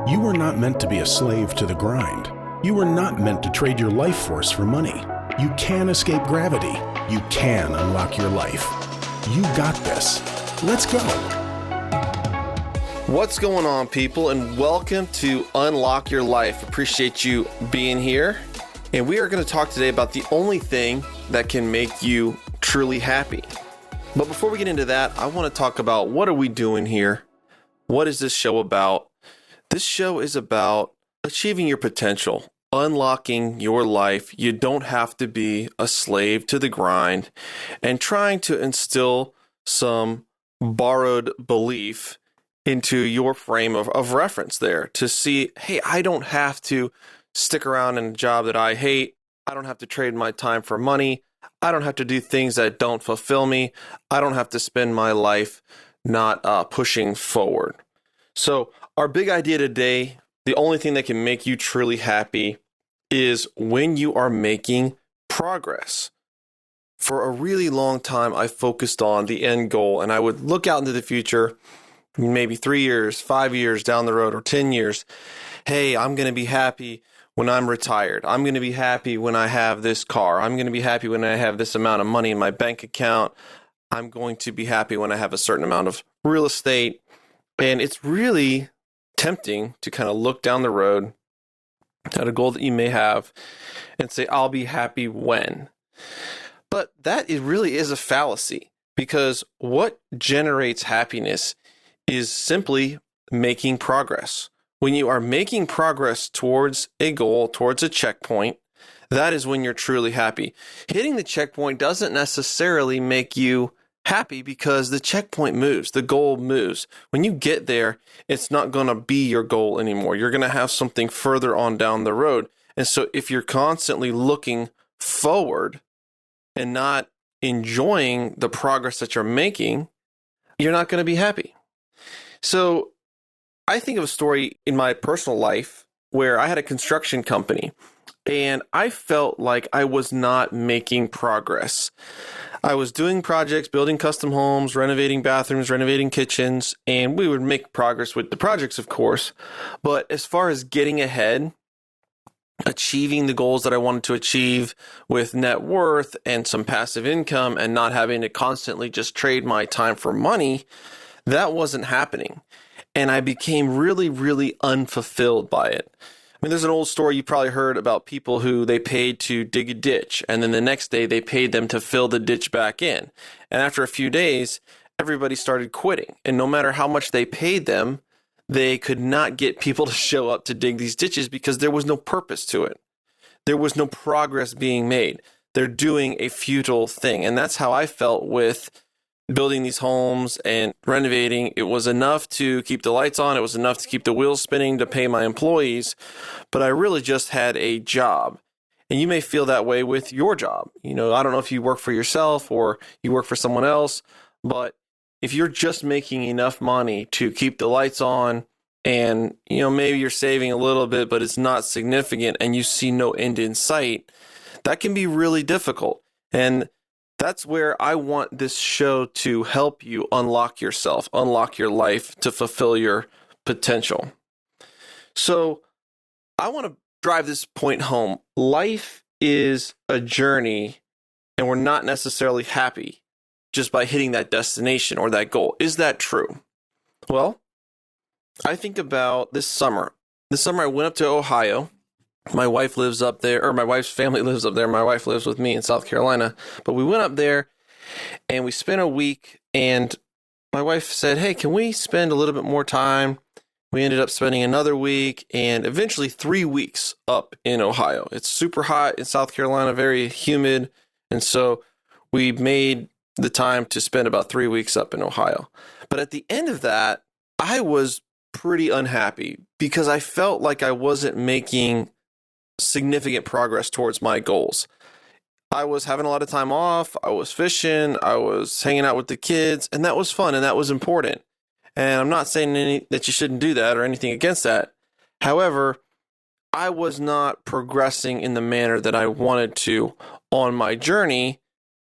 You were not meant to be a slave to the grind. You were not meant to trade your life force for money. You can escape gravity. You can unlock your life. You got this. Let's go. What's going on, people, and welcome to Unlock Your Life. Appreciate you being here. And we are going to talk today about the only thing that can make you truly happy. But before we get into that, I want to talk about what are we doing here? What is this show about? This show is about achieving your potential, unlocking your life. You don't have to be a slave to the grind, and trying to instill some borrowed belief into your frame of reference there to see, hey, I don't have to stick around in a job that I hate. I don't have to trade my time for money. I don't have to do things that don't fulfill me. I don't have to spend my life not pushing forward. So our big idea today, the only thing that can make you truly happy is when you are making progress. For a really long time, I focused on the end goal, and I would look out into the future, maybe 3 years, 5 years down the road, or 10 years. Hey, I'm going to be happy when I'm retired. I'm going to be happy when I have this car. I'm going to be happy when I have this amount of money in my bank account. I'm going to be happy when I have a certain amount of real estate. And it's really tempting to kind of look down the road at a goal that you may have and say, I'll be happy when. But that really is a fallacy, because what generates happiness is simply making progress. When you are making progress towards a goal, towards a checkpoint, that is when you're truly happy. Hitting the checkpoint doesn't necessarily make you happy, because the checkpoint moves, the goal moves. When you get there, it's not going to be your goal anymore. You're going to have something further on down the road. And so if you're constantly looking forward and not enjoying the progress that you're making, you're not going to be happy. So I think of a story in my personal life where I had a construction company and I felt like I was not making progress. I was doing projects, building custom homes, renovating bathrooms, renovating kitchens, and we would make progress with the projects, of course. But as far as getting ahead, achieving the goals that I wanted to achieve with net worth and some passive income and not having to constantly just trade my time for money, that wasn't happening. And I became really, really unfulfilled by it. I mean, there's an old story you probably heard about people who they paid to dig a ditch, and then the next day they paid them to fill the ditch back in. And after a few days, everybody started quitting. And no matter how much they paid them, they could not get people to show up to dig these ditches because there was no purpose to it. There was no progress being made. They're doing a futile thing. And that's how I felt with building these homes and renovating. It was enough to keep the lights on. It was enough to keep the wheels spinning to pay my employees. But I really just had a job. And you may feel that way with your job. I don't know if you work for yourself or you work for someone else, but if you're just making enough money to keep the lights on and, maybe you're saving a little bit, but it's not significant and you see no end in sight, that can be really difficult. And that's where I want this show to help you unlock yourself, unlock your life to fulfill your potential. So I want to drive this point home. Life is a journey, and we're not necessarily happy just by hitting that destination or that goal. Is that true? Well, I think about this summer. This summer I went up to Ohio. My wife lives up there, or my wife's family lives up there. My wife lives with me in South Carolina. But we went up there and we spent a week, and my wife said, hey, can we spend a little bit more time? We ended up spending another week and eventually 3 weeks up in Ohio. It's super hot in South Carolina, very humid. And so we made the time to spend about 3 weeks up in Ohio. But at the end of that, I was pretty unhappy because I felt like I wasn't making significant progress towards my goals. I was having a lot of time off. I was fishing. I was hanging out with the kids, and that was fun and that was important. And I'm not saying that you shouldn't do that or anything against that. However, I was not progressing in the manner that I wanted to on my journey.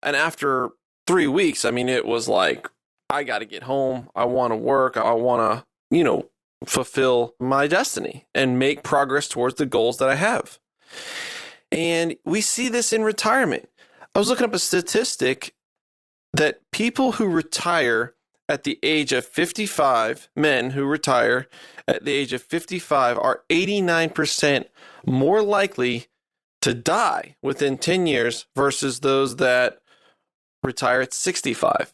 And after 3 weeks, it was like, I got to get home. I want to work. I want to, fulfill my destiny and make progress towards the goals that I have. And we see this in retirement. I was looking up a statistic that people who retire at the age of 55, men who retire at the age of 55 are 89% more likely to die within 10 years versus those that retire at 65.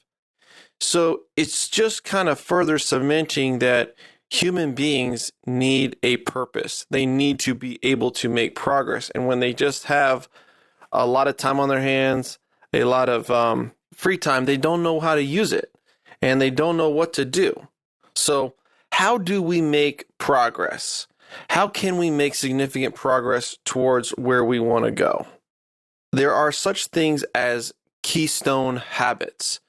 So it's just kind of further cementing that human beings need a purpose. They need to be able to make progress. And when they just have a lot of time on their hands, a lot of free time, they don't know how to use it and they don't know what to do. So how do we make progress? How can we make significant progress towards where we want to go? There are such things as keystone habits.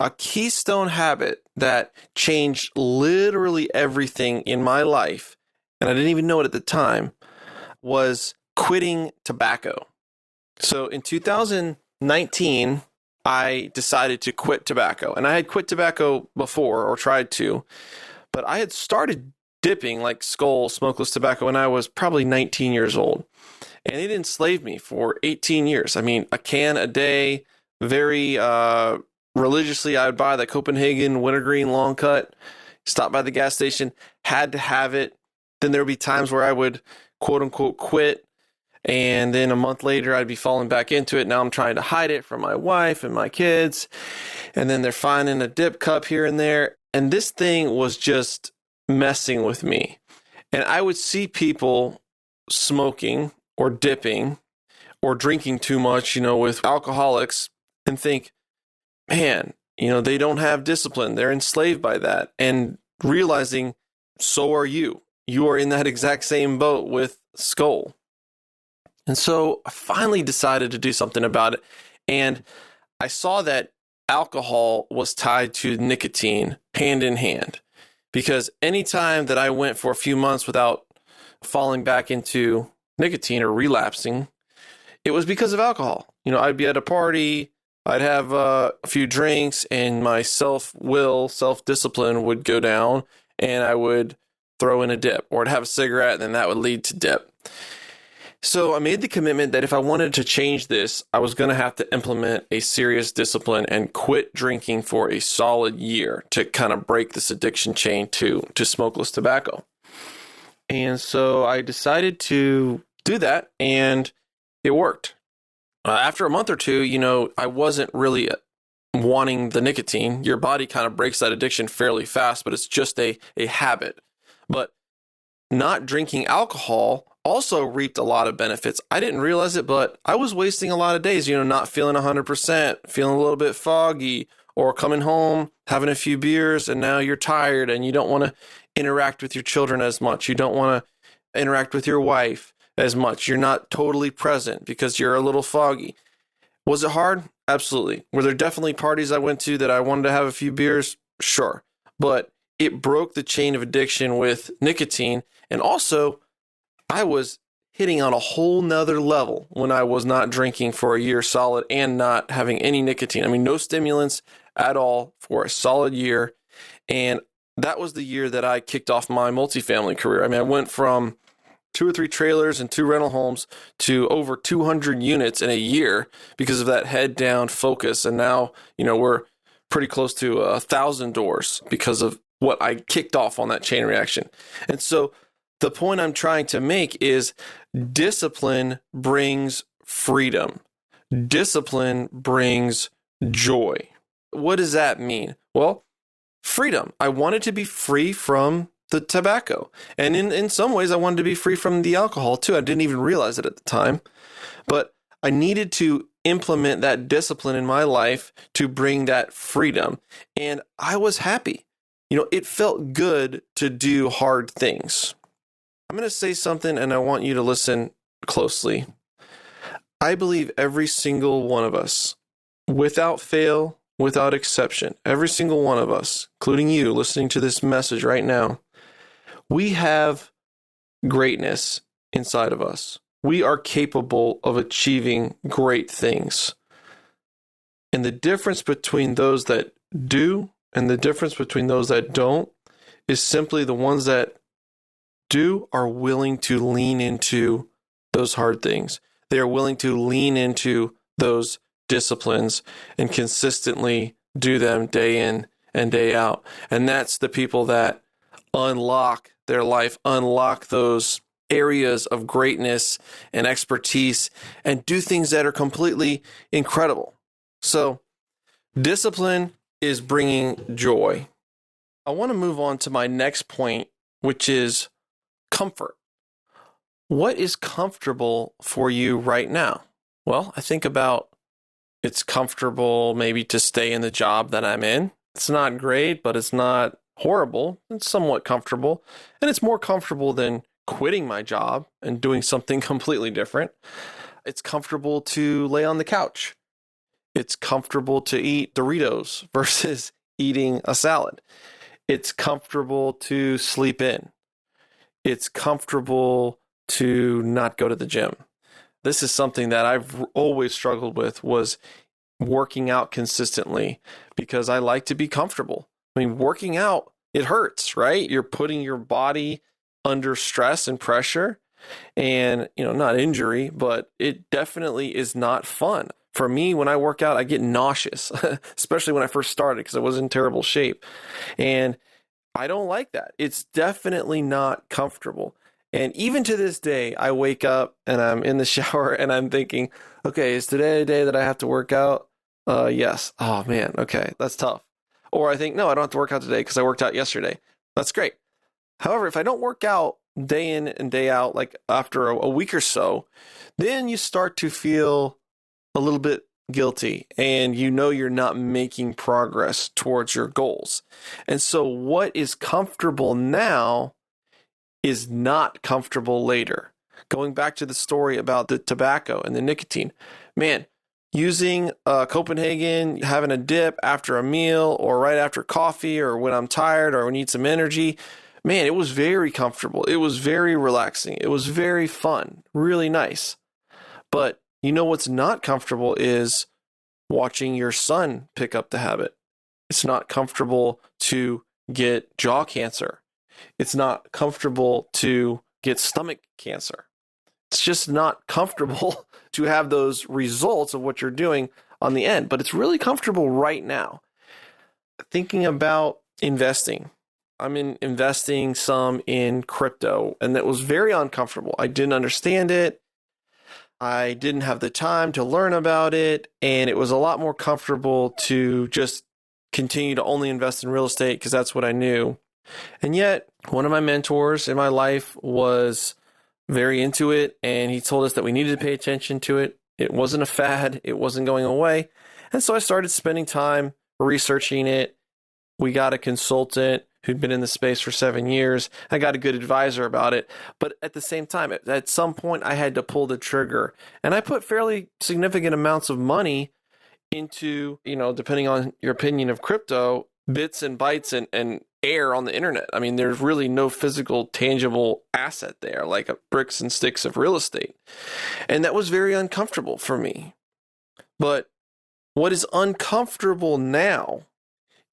A keystone habit that changed literally everything in my life, and I didn't even know it at the time, was quitting tobacco. So in 2019, I decided to quit tobacco. And I had quit tobacco before, or tried to, but I had started dipping like Skull smokeless tobacco when I was probably 19 years old. And it enslaved me for 18 years. I mean, a can a day, very religiously. I would buy the Copenhagen Wintergreen long cut, stop by the gas station, had to have it. Then there would be times where I would quote unquote quit. And then a month later, I'd be falling back into it. Now I'm trying to hide it from my wife and my kids. And then they're finding a dip cup here and there. And this thing was just messing with me. And I would see people smoking or dipping or drinking too much, with alcoholics and think, man, they don't have discipline. They're enslaved by that. And realizing, so are you. You are in that exact same boat with Skull. And so I finally decided to do something about it. And I saw that alcohol was tied to nicotine hand in hand. Because anytime that I went for a few months without falling back into nicotine or relapsing, it was because of alcohol. I'd be at a party, I'd have a few drinks, and my self-will, self-discipline would go down, and I would throw in a dip, or I'd have a cigarette, and then that would lead to dip. So I made the commitment that if I wanted to change this, I was going to have to implement a serious discipline and quit drinking for a solid year to kind of break this addiction chain to smokeless tobacco. And so I decided to do that, and it worked. After a month or two, I wasn't really wanting the nicotine. Your body kind of breaks that addiction fairly fast, but it's just a habit. But not drinking alcohol also reaped a lot of benefits. I didn't realize it, but I was wasting a lot of days, not feeling 100%, feeling a little bit foggy, or coming home, having a few beers, and now you're tired and you don't want to interact with your children as much. You don't want to interact with your wife as much. You're not totally present because you're a little foggy. Was it hard? Absolutely. Were there definitely parties I went to that I wanted to have a few beers? Sure. But it broke the chain of addiction with nicotine. And also, I was hitting on a whole nother level when I was not drinking for a year solid and not having any nicotine. I mean, no stimulants at all for a solid year. And that was the year that I kicked off my multifamily career. I mean, I went from 2 or 3 trailers and 2 rental homes to over 200 units in a year because of that head down focus. And now, we're pretty close to 1,000 doors because of what I kicked off on that chain reaction. And so the point I'm trying to make is discipline brings freedom. Discipline brings joy. What does that mean? Well, freedom. I wanted to be free from the tobacco. And in some ways, I wanted to be free from the alcohol too. I didn't even realize it at the time. But I needed to implement that discipline in my life to bring that freedom. And I was happy. It felt good to do hard things. I'm going to say something and I want you to listen closely. I believe every single one of us, without fail, without exception, every single one of us, including you listening to this message right now, we have greatness inside of us. We are capable of achieving great things. And the difference between those that do and the difference between those that don't is simply the ones that are willing to lean into those hard things. They are willing to lean into those disciplines and consistently do them day in and day out. And that's the people that unlock their life, unlock those areas of greatness and expertise, and do things that are completely incredible. So, discipline is bringing joy. I want to move on to my next point, which is comfort. What is comfortable for you right now? Well, I think about it's comfortable maybe to stay in the job that I'm in. It's not great, but it's not horrible. It's somewhat comfortable. And it's more comfortable than quitting my job and doing something completely different. It's comfortable to lay on the couch. It's comfortable to eat Doritos versus eating a salad. It's comfortable to sleep in. It's comfortable to not go to the gym. This is something that I've always struggled with, was working out consistently, because I like to be comfortable. I mean, working out, it hurts, right? You're putting your body under stress and pressure, and, not injury, but it definitely is not fun. For me, when I work out, I get nauseous, especially when I first started, because I was in terrible shape. And I don't like that. It's definitely not comfortable. And even to this day, I wake up and I'm in the shower and I'm thinking, okay, is today a day that I have to work out? Yes. Oh man. Okay. That's tough. Or I think, no, I don't have to work out today because I worked out yesterday. That's great. However, if I don't work out day in and day out, like after a week or so, then you start to feel a little bit guilty, and you're not making progress towards your goals. And so what is comfortable now is not comfortable later. Going back to the story about the tobacco and the nicotine, man, using Copenhagen, having a dip after a meal or right after coffee or when I'm tired or need some energy, man, it was very comfortable. It was very relaxing. It was very fun, really nice. But what's not comfortable is watching your son pick up the habit. It's not comfortable to get jaw cancer. It's not comfortable to get stomach cancer. It's just not comfortable to have those results of what you're doing on the end, but it's really comfortable right now. Thinking about investing. I'm investing some in crypto, and that was very uncomfortable. I didn't understand it. I didn't have the time to learn about it, and it was a lot more comfortable to just continue to only invest in real estate because that's what I knew. And yet, one of my mentors in my life was very into it, and he told us that we needed to pay attention to it. It wasn't a fad. It wasn't going away. And so I started spending time researching it. We got a consultant who'd been in the space for 7 years. I got a good advisor about it. But at the same time, at some point, I had to pull the trigger. And I put fairly significant amounts of money into, depending on your opinion of crypto, bits and bytes and air on the internet. I mean, there's really no physical, tangible asset there, like bricks and sticks of real estate. And that was very uncomfortable for me. But what is uncomfortable now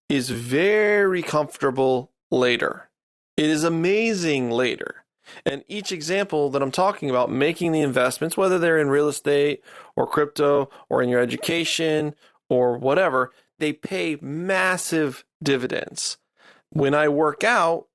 is very comfortable later. It is amazing later. And each example that I'm talking about, making the investments, whether they're in real estate or crypto or in your education or whatever, they pay massive dividends. When I work out,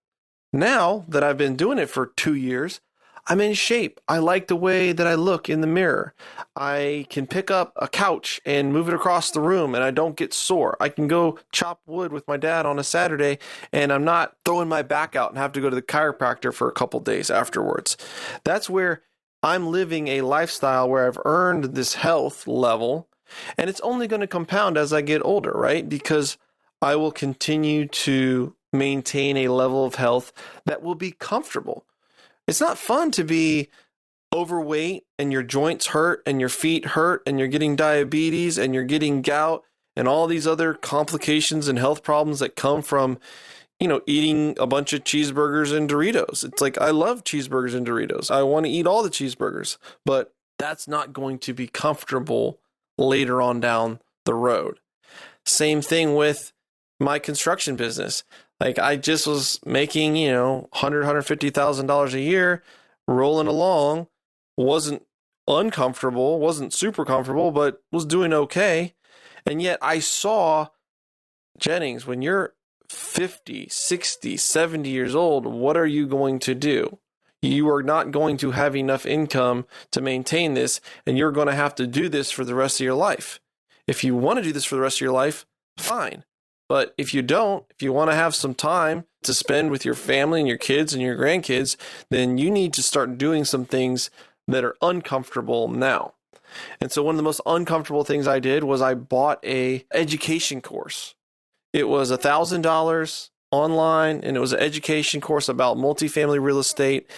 now that I've been doing it for 2 years, I'm in shape. I like the way that I look in the mirror. I can pick up a couch and move it across the room and I don't get sore. I can go chop wood with my dad on a Saturday and I'm not throwing my back out and have to go to the chiropractor for a couple days afterwards. That's where I'm living a lifestyle where I've earned this health level, and it's only going to compound as I get older, right? Because I will continue to maintain a level of health that will be comfortable. It's not fun to be overweight and your joints hurt and your feet hurt and you're getting diabetes and you're getting gout and all these other complications and health problems that come from, eating a bunch of cheeseburgers and Doritos. It's like, I love cheeseburgers and Doritos. I want to eat all the cheeseburgers, but that's not going to be comfortable later on down the road. Same thing with my construction business. Like I just was making, $150,000 a year, rolling along, wasn't uncomfortable, wasn't super comfortable, but was doing okay. And yet I saw, Jennings, when you're 50, 60, 70 years old, what are you going to do? You are not going to have enough income to maintain this, and you're going to have to do this for the rest of your life. If you want to do this for the rest of your life, fine. But if you don't, if you want to have some time to spend with your family and your kids and your grandkids, then you need to start doing some things that are uncomfortable now. And so one of the most uncomfortable things I did was I bought an education course. It was $1,000 online, and it was an education course about multifamily real estate.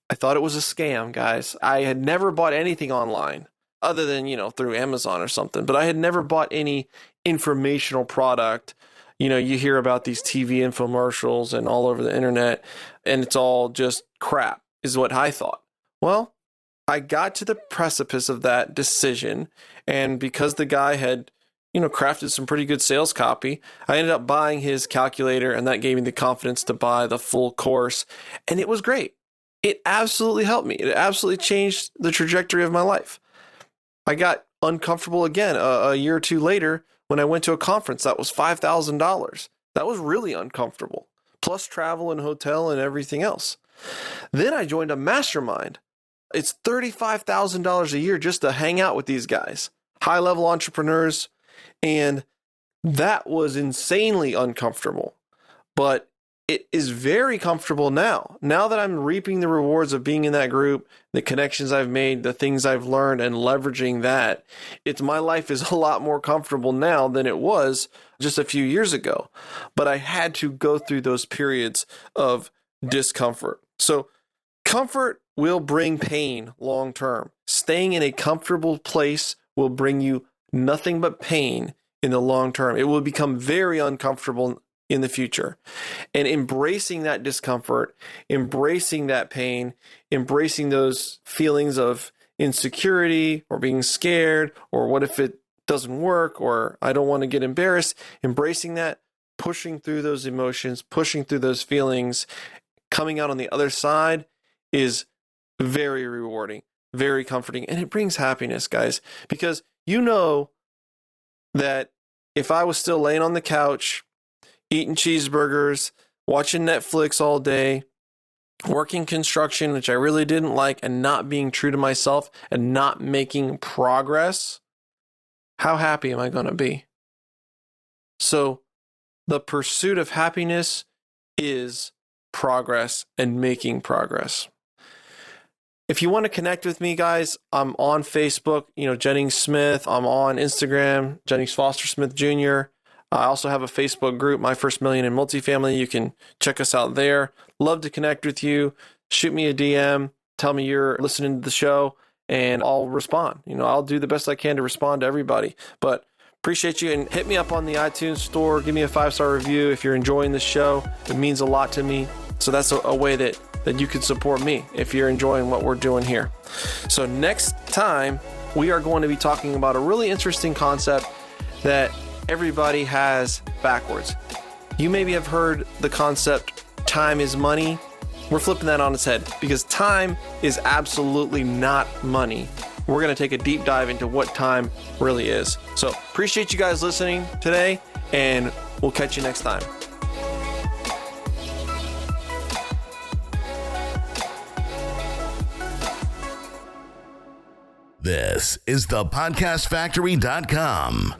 I thought it was a scam, guys. I had never bought anything online other than, through Amazon or something, but I had never bought any informational product. You hear about these TV infomercials and all over the internet, and it's all just crap, is what I thought. Well, I got to the precipice of that decision, and because the guy had, crafted some pretty good sales copy, I ended up buying his calculator, and that gave me the confidence to buy the full course, and it was great. It absolutely helped me. It absolutely changed the trajectory of my life. I got uncomfortable again a year or two later when I went to a conference that was $5,000. That was really uncomfortable, plus travel and hotel and everything else. Then I joined a mastermind. It's $35,000 a year just to hang out with these guys, high-level entrepreneurs, and that was insanely uncomfortable. But it is very comfortable now. Now that I'm reaping the rewards of being in that group, the connections I've made, the things I've learned, and leveraging that, my life is a lot more comfortable now than it was just a few years ago. But I had to go through those periods of discomfort. So comfort will bring pain long term. Staying in a comfortable place will bring you nothing but pain in the long term. It will become very uncomfortable in the future. And embracing that discomfort, embracing that pain, embracing those feelings of insecurity or being scared, or what if it doesn't work, or I don't want to get embarrassed, embracing that, pushing through those emotions, pushing through those feelings, coming out on the other side is very rewarding, very comforting, and it brings happiness, guys, because that if I was still laying on the couch, eating cheeseburgers, watching Netflix all day, working construction, which I really didn't like, and not being true to myself and not making progress, how happy am I going to be? So the pursuit of happiness is progress and making progress. If you want to connect with me, guys, I'm on Facebook, Jennings Smith. I'm on Instagram, Jennings Foster Smith Jr. I also have a Facebook group, My First Million in Multifamily. You can check us out there. Love to connect with you. Shoot me a DM. Tell me you're listening to the show, and I'll respond. I'll do the best I can to respond to everybody. But appreciate you, and hit me up on the iTunes store. Give me a 5-star review if you're enjoying the show. It means a lot to me. So that's a way that you can support me if you're enjoying what we're doing here. So next time, we are going to be talking about a really interesting concept that everybody has backwards. You maybe have heard the concept, time is money. We're flipping that on its head, because time is absolutely not money. We're going to take a deep dive into what time really is. So appreciate you guys listening today, and we'll catch you next time. This is the podcastfactory.com.